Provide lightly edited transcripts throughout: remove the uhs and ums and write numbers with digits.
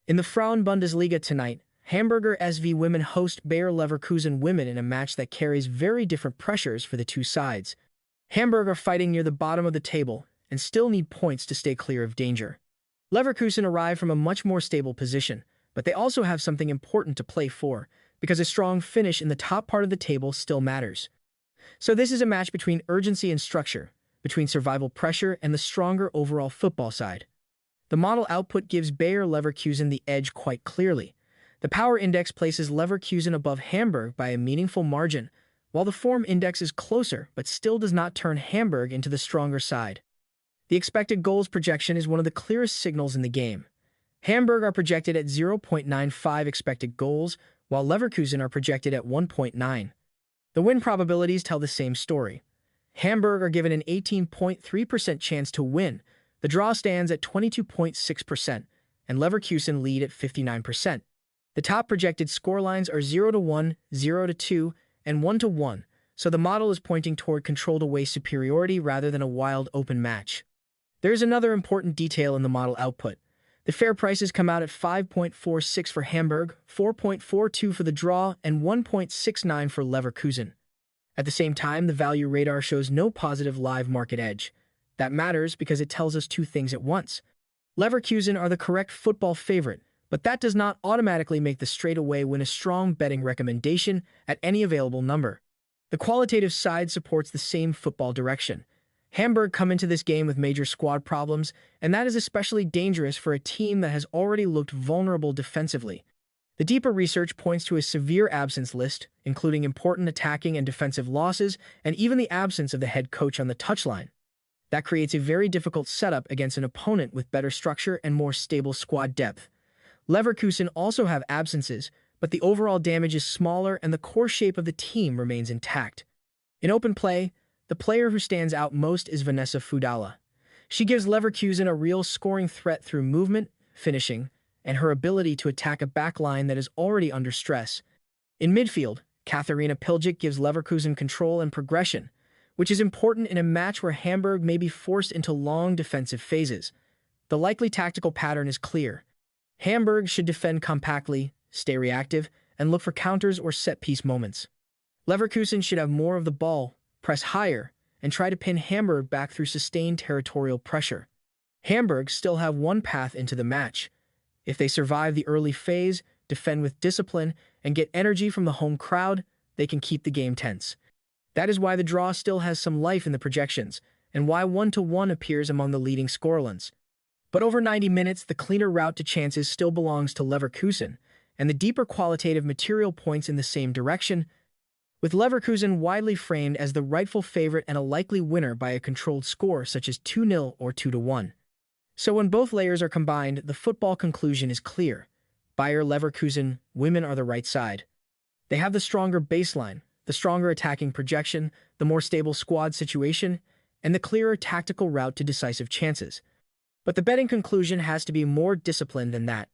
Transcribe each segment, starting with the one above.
In the Frauen-Bundesliga tonight, Hamburger SV Women host Bayer Leverkusen Women in a match that carries very different pressures for the two sides. Hamburg are fighting near the bottom of the table and still need points to stay clear of danger. Leverkusen arrive from a much more stable position, but they also have something important to play for, because a strong finish in the top part of the table still matters. So this is a match between urgency and structure, between survival pressure and the stronger overall football side. The model output gives Bayer Leverkusen the edge quite clearly. The power index places Leverkusen above Hamburg by a meaningful margin, while the form index is closer but still does not turn Hamburg into the stronger side. The expected goals projection is one of the clearest signals in the game. Hamburg are projected at 0.95 expected goals, while Leverkusen are projected at 1.9. The win probabilities tell the same story. Hamburg are given an 18.3% chance to win, the draw stands at 22.6%, and Leverkusen lead at 59%. The top projected scorelines are 0-1, 0-2, and 1-1, so the model is pointing toward controlled away superiority rather than a wild open match. There is another important detail in the model output. The fair prices come out at 5.46 for Hamburg, 4.42 for the draw, and 1.69 for Leverkusen. At the same time, the value radar shows no positive live market edge. That matters because it tells us two things at once. Leverkusen are the correct football favorite, but that does not automatically make the straightaway win a strong betting recommendation at any available number. The qualitative side supports the same football direction. Hamburg come into this game with major squad problems, and that is especially dangerous for a team that has already looked vulnerable defensively. The deeper research points to a severe absence list, including important attacking and defensive losses, and even the absence of the head coach on the touchline. That creates a very difficult setup against an opponent with better structure and more stable squad depth. Leverkusen also have absences, but the overall damage is smaller and the core shape of the team remains intact. In open play, the player who stands out most is Vanessa Fudala. She gives Leverkusen a real scoring threat through movement, finishing, and her ability to attack a backline that is already under stress. In midfield, Katharina Piljic gives Leverkusen control and progression, which is important in a match where Hamburg may be forced into long defensive phases. The likely tactical pattern is clear. Hamburg should defend compactly, stay reactive, and look for counters or set-piece moments. Leverkusen should have more of the ball, press higher, and try to pin Hamburg back through sustained territorial pressure. Hamburg still have one path into the match. If they survive the early phase, defend with discipline, and get energy from the home crowd, they can keep the game tense. That is why the draw still has some life in the projections, and why 1-1 appears among the leading scorelines. But over 90 minutes, the cleaner route to chances still belongs to Leverkusen, and the deeper qualitative material points in the same direction, with Leverkusen widely framed as the rightful favorite and a likely winner by a controlled score such as 2-0 or 2-1. So when both layers are combined, the football conclusion is clear. Bayer Leverkusen Women are the right side. They have the stronger baseline, the stronger attacking projection, the more stable squad situation, and the clearer tactical route to decisive chances. But the betting conclusion has to be more disciplined than that.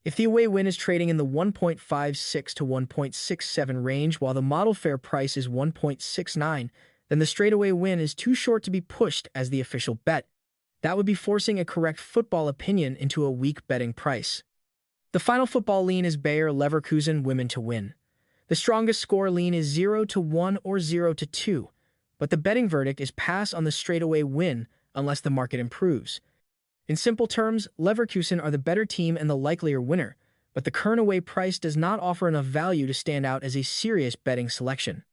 If the away win is trading in the 1.56 to 1.67 range while the model fair price is 1.69, then the straightaway win is too short to be pushed as the official bet. That would be forcing a correct football opinion into a weak betting price. The final football lean is Bayer Leverkusen Women to win. The strongest score lean is 0-1 or 0-2, but the betting verdict is pass on the straightaway win unless the market improves. In simple terms, Leverkusen are the better team and the likelier winner, but the current away price does not offer enough value to stand out as a serious betting selection.